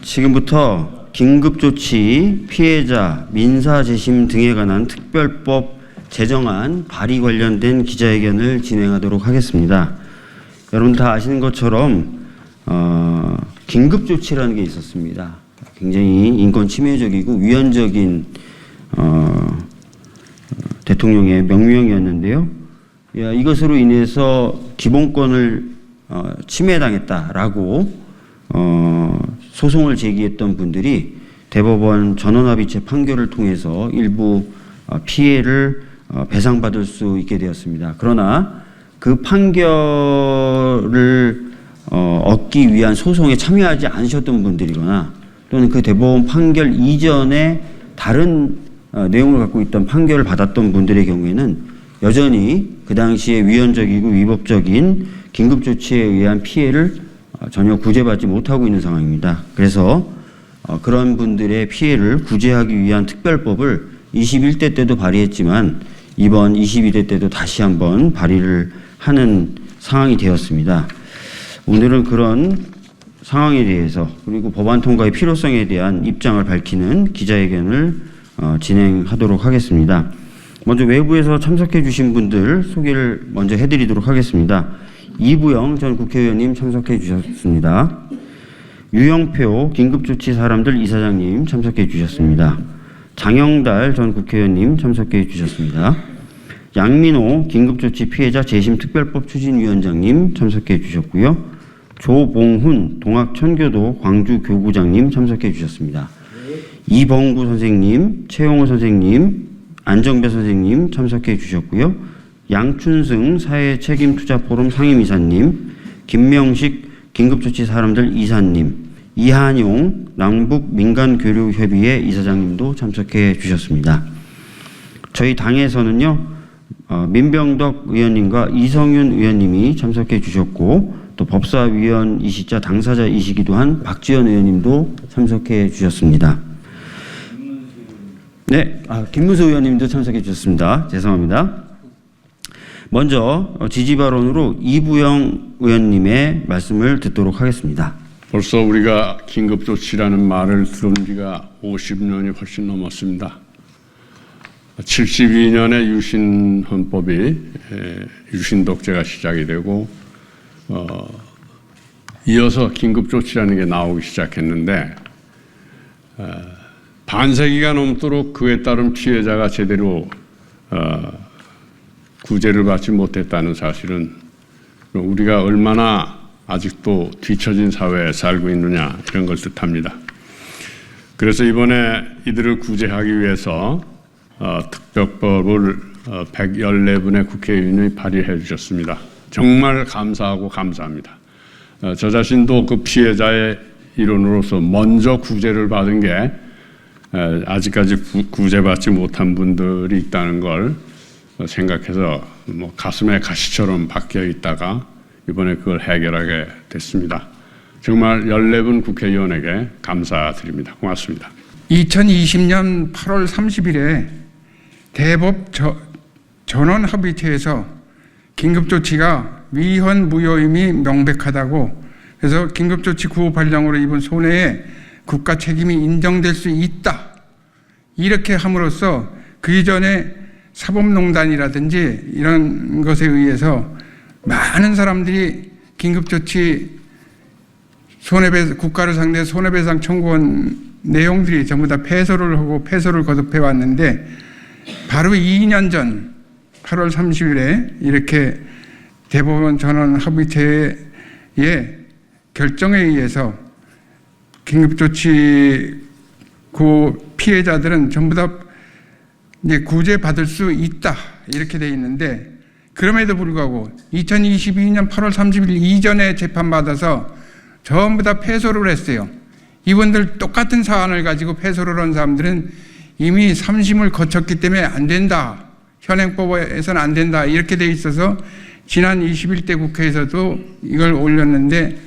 지금부터 긴급조치, 피해자, 민사재심 등에 관한 특별법 제정안 발의 관련된 기자회견을 진행하도록 하겠습니다. 여러분 다 아시는 것처럼 긴급조치라는 게 있었습니다. 굉장히 인권 침해적이고 위헌적인 대통령의 명령이었는데요. 이것으로 인해서 기본권을 침해당했다라고 소송을 제기했던 분들이 대법원 전원합의체 판결을 통해서 일부 피해를 배상받을 수 있게 되었습니다. 그러나 그 판결을 얻기 위한 소송에 참여하지 않으셨던 분들이거나 또는 그 대법원 판결 이전에 다른 내용을 갖고 있던 판결을 받았던 분들의 경우에는 여전히 그 당시에 위헌적이고 위법적인 긴급조치에 의한 피해를 전혀 구제받지 못하고 있는 상황입니다. 그래서 그런 분들의 피해를 구제하기 위한 특별법을 21대 때도 발의했지만 이번 22대 때도 다시 한번 발의를 하는 상황이 되었습니다. 오늘은 그런 상황에 대해서 그리고 법안 통과의 필요성에 대한 입장을 밝히는 기자회견을 진행하도록 하겠습니다. 먼저 외부에서 참석해 주신 분들 소개를 먼저 해드리도록 하겠습니다. 이부영 전 국회의원님 참석해 주셨습니다. 유영표 긴급조치 사람들 이사장님 참석해 주셨습니다. 장영달 전 국회의원님 참석해 주셨습니다. 양민호 긴급조치 피해자 재심특별법 추진위원장님 참석해 주셨고요. 조봉훈 동학천교도 광주교구장님 참석해 주셨습니다. 이봉구 선생님, 최용호 선생님, 안정배 선생님 참석해 주셨고요. 양춘승 사회책임투자포럼 상임이사님, 김명식 긴급조치 사람들 이사님, 이한용 남북민간교류협의회 이사장님도 참석해 주셨습니다. 저희 당에서는요, 민병덕 의원님과 이성윤 의원님이 참석해 주셨고 또 법사위원이시자 당사자이시기도 한 박지원 의원님도 참석해 주셨습니다. 네, 김문수 의원님도 참석해 주셨습니다. 죄송합니다. 먼저 지지발언으로 이부영 의원님의 말씀을 듣도록 하겠습니다. 벌써 우리가 긴급조치라는 말을 들은 지가 50년이 훨씬 넘었습니다. 72년에 유신헌법이 유신독재가 시작이 되고 이어서 긴급조치라는 게 나오기 시작했는데 반세기가 넘도록 그에 따른 피해자가 제대로 구제를 받지 못했다는 사실은 우리가 얼마나 아직도 뒤처진 사회에 살고 있느냐 이런 걸 뜻합니다. 그래서 이번에 이들을 구제하기 위해서 특별법을 114분의 국회의원이 발의해 주셨습니다. 정말 감사하고 감사합니다. 저 자신도 그 피해자의 일원으로서 먼저 구제를 받은 게 아직까지 구제받지 못한 분들이 있다는 걸 생각해서 가슴에 가시처럼 박혀 있다가 이번에 그걸 해결하게 됐습니다. 정말 14분 국회의원에게 감사드립니다. 고맙습니다. 2020년 8월 30일에 대법 전원합의체에서 긴급조치가 위헌 무효임이 명백하다고 그래서 긴급조치 구호 발령으로 입은 손해에 국가 책임이 인정될 수 있다. 이렇게 함으로써 그 이전에 사법농단이라든지 이런 것에 의해서 많은 사람들이 긴급조치 국가를 상대해 손해배상 청구한 내용들이 전부 다 패소를 하고 패소를 거듭해 왔는데 바로 2년 전 8월 30일에 이렇게 대법원 전원합의체의 결정에 의해서 긴급조치 그 피해자들은 전부 다 이제 구제받을 수 있다 이렇게 돼 있는데 그럼에도 불구하고 2022년 8월 30일 이전에 재판받아서 전부 다 패소를 했어요. 이분들 똑같은 사안을 가지고 패소를 한 사람들은 이미 3심을 거쳤기 때문에 안 된다. 현행법에서는 안 된다. 이렇게 돼 있어서 지난 21대 국회에서도 이걸 올렸는데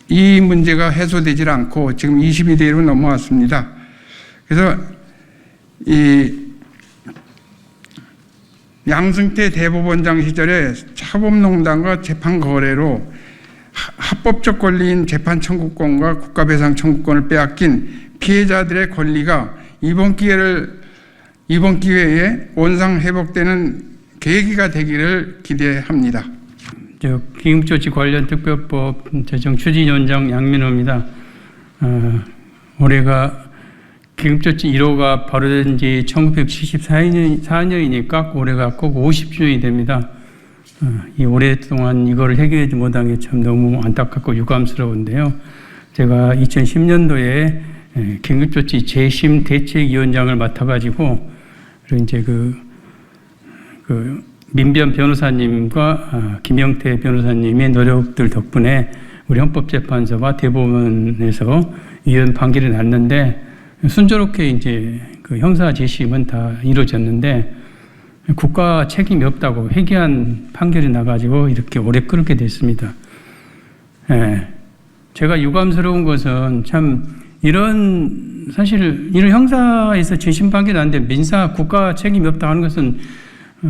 이 문제가 해소되질 않고 지금 22대로 넘어왔습니다. 그래서 이 양승태 대법원장 시절에 사법농단과 재판 거래로 합법적 권리인 재판 청구권과 국가배상 청구권을 빼앗긴 피해자들의 권리가 이번 기회에 원상 회복되는 계기가 되기를 기대합니다. 기금조치 관련 특별법 제정 추진위원장 양민호입니다. 올해가 기금조치 1호가 발효된 지 1974년이니까 올해가 꼭 50주년이 됩니다. 이 오랫동안 이거를 해결하지 못한 게 참 너무 안타깝고 유감스러운데요. 제가 2010년도에 긴급조치 재심 대책위원장을 맡아가지고 이제 그 민변 변호사님과 김영태 변호사님의 노력들 덕분에 우리 헌법재판소와 대법원에서 위헌 판결이 났는데 순조롭게 이제 그 형사 재심은 다 이루어졌는데 국가 책임이 없다고 회개한 판결이 나가지고 이렇게 오래 끌게 됐습니다. 제가 유감스러운 것은 참 사실 이런 형사에서 재심 판결이 났는데 민사 국가 책임이 없다 하는 것은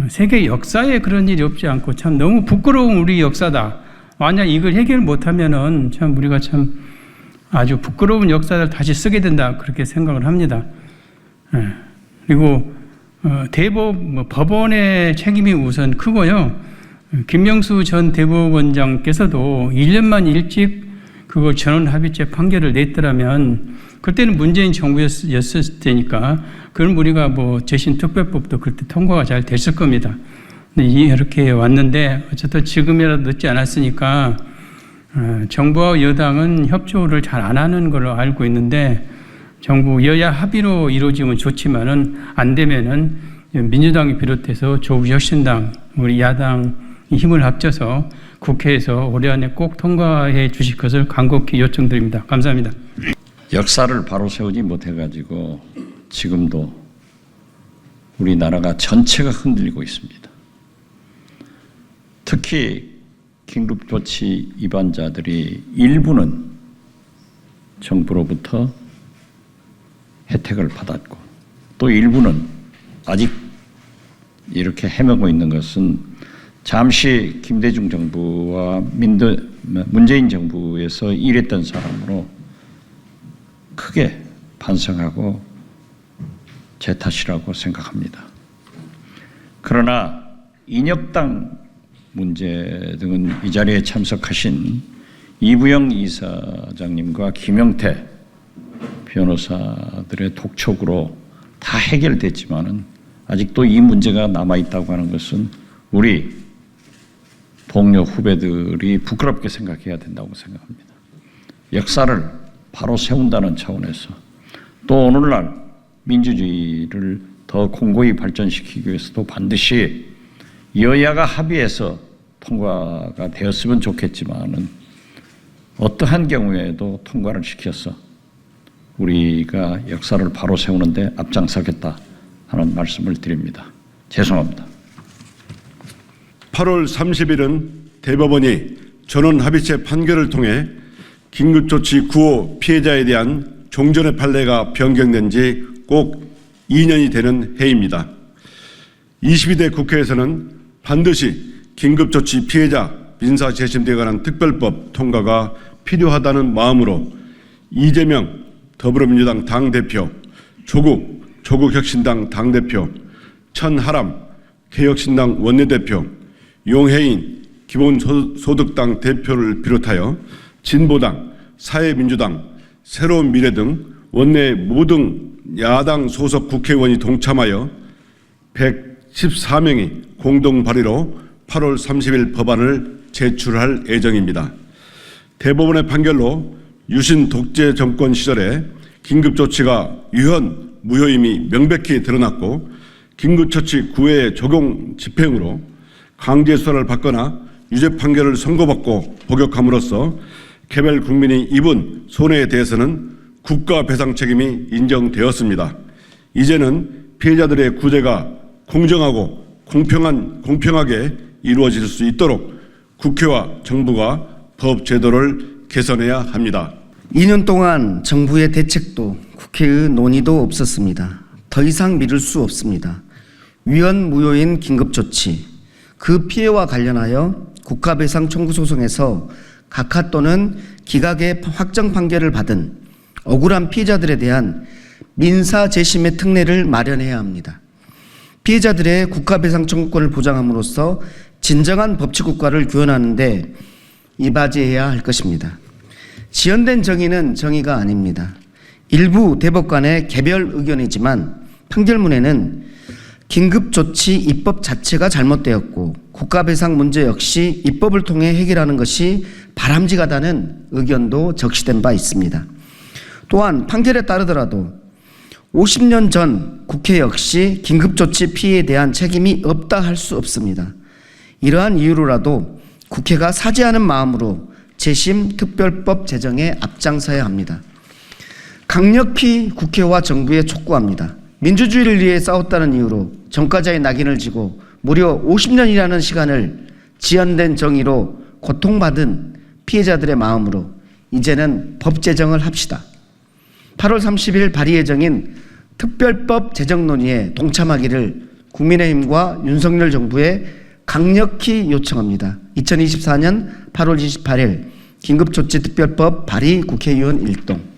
세계 역사에 그런 일이 없지 않고 참 너무 부끄러운 우리 역사다. 만약 이걸 해결 못하면은 참 우리가 참 아주 부끄러운 역사를 다시 쓰게 된다 그렇게 생각을 합니다. 그리고 법원의 책임이 우선 크고요. 김명수 전 대법원장께서도 1년만 일찍 그걸 전원합의체 판결을 냈더라면 그때는 문재인 정부였을 때니까 그럼 우리가 재심 특별법도 그때 통과가 잘 됐을 겁니다. 근데 이렇게 왔는데 어쨌든 지금이라도 늦지 않았으니까 정부와 여당은 협조를 잘 안 하는 걸로 알고 있는데 정부 여야 합의로 이루어지면 좋지만은 안 되면은 민주당이 비롯해서 조국혁신당 우리 야당이 힘을 합쳐서 국회에서 올해 안에 꼭 통과해 주실 것을 간곡히 요청드립니다. 감사합니다. 역사를 바로 세우지 못해가지고 지금도 우리나라가 전체가 흔들리고 있습니다. 특히 긴급조치 위반자들이 일부는 정부로부터 혜택을 받았고 또 일부는 아직 이렇게 헤매고 있는 것은 잠시 김대중 정부와 문재인 정부에서 일했던 사람으로 크게 반성하고 제 탓이라고 생각합니다. 그러나 인혁당 문제 등은 이 자리에 참석하신 이부영 이사장님과 김영태 변호사들의 독촉으로 다 해결됐지만은 아직도 이 문제가 남아있다고 하는 것은 우리 동료 후배들이 부끄럽게 생각해야 된다고 생각합니다. 역사를 바로 세운다는 차원에서 또 오늘날 민주주의를 더 공고히 발전시키기 위해서도 반드시 여야가 합의해서 통과가 되었으면 좋겠지만은 어떠한 경우에도 통과를 시켜서 우리가 역사를 바로 세우는데 앞장서겠다 하는 말씀을 드립니다. 죄송합니다. 8월 30일은 대법원이 전원합의체 판결을 통해 긴급조치 9호 피해자에 대한 종전의 판례가 변경된 지 꼭 2년이 되는 해입니다. 22대 국회에서는 반드시 긴급조치 피해자 민사재심등에 관한 특별법 통과가 필요하다는 마음으로 이재명 더불어민주당 당대표, 조국혁신당 당대표, 천하람 개혁신당 원내대표, 용해인 기본소득당 대표를 비롯하여 진보당, 사회민주당, 새로운미래 등 원내 모든 야당 소속 국회의원이 동참하여 114명이 공동 발의로 8월 30일 법안을 제출할 예정입니다. 대법원의 판결로 유신 독재 정권 시절에 긴급조치가 유연, 무효임이 명백히 드러났고 긴급조치 9회 적용 집행으로 강제 수사를 받거나 유죄 판결을 선고받고 복역함으로써 개별 국민이 입은 손해에 대해서는 국가 배상 책임이 인정되었습니다. 이제는 피해자들의 구제가 공정하고 공평하게 이루어질 수 있도록 국회와 정부가 법 제도를 개선해야 합니다. 2년 동안 정부의 대책도 국회의 논의도 없었습니다. 더 이상 미룰 수 없습니다. 위헌 무효인 긴급조치, 그 피해와 관련하여 국가배상 청구 소송에서 각하 또는 기각의 확정 판결을 받은 억울한 피해자들에 대한 민사 재심의 특례를 마련해야 합니다. 피해자들의 국가배상 청구권을 보장함으로써 진정한 법치국가를 구현하는 데 이바지해야 할 것입니다. 지연된 정의는 정의가 아닙니다. 일부 대법관의 개별 의견이지만 판결문에는 긴급조치 입법 자체가 잘못되었고 국가배상 문제 역시 입법을 통해 해결하는 것이 바람직하다는 의견도 적시된 바 있습니다. 또한 판결에 따르더라도 50년 전 국회 역시 긴급조치 피해에 대한 책임이 없다 할 수 없습니다. 이러한 이유로라도 국회가 사죄하는 마음으로 재심 특별법 제정에 앞장서야 합니다. 강력히 국회와 정부에 촉구합니다. 민주주의를 위해 싸웠다는 이유로 전과자의 낙인을 지고 무려 50년이라는 시간을 지연된 정의로 고통받은 피해자들의 마음으로 이제는 법 제정을 합시다. 8월 30일 발의 예정인 특별법 제정 논의에 동참하기를 국민의힘과 윤석열 정부에 강력히 요청합니다. 2024년 8월 28일 긴급조치특별법 발의 국회의원 일동.